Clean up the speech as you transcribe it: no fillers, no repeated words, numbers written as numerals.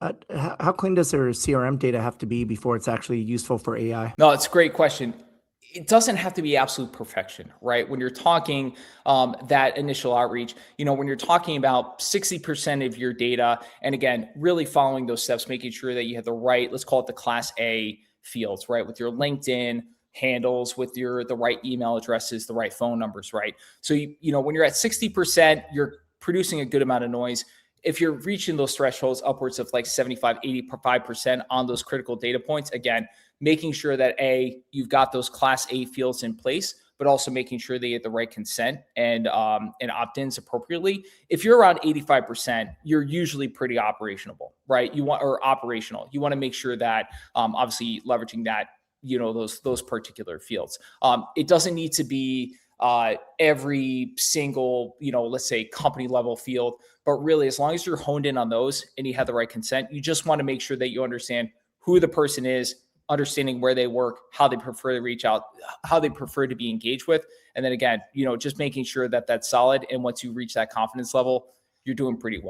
How clean does their CRM data have to be before it's actually useful for AI? No, it's a great question. It doesn't have to be absolute perfection, right? When you're talking that initial outreach, when you're talking about 60% of your data, and again, really following those steps, making sure that you have the right, let's call it the class A fields, right? With your LinkedIn handles, with the right email addresses, the right phone numbers, right? So when you're at 60%, you're producing a good amount of noise. If you're reaching those thresholds upwards of like 75, 85% on those critical data points, again, making sure that you've got those class A fields in place, but also making sure they get the right consent and opt-ins appropriately. If you're around 85%, you're usually pretty operational, right? You want to make sure that obviously leveraging that, those particular fields. It doesn't need to be every single, let's say company level field, but really as long as you're honed in on those and you have the right consent, you just want to make sure that you understand who the person is, understanding where they work, how they prefer to reach out, how they prefer to be engaged with. And then again, just making sure that that's solid. And once you reach that confidence level, you're doing pretty well.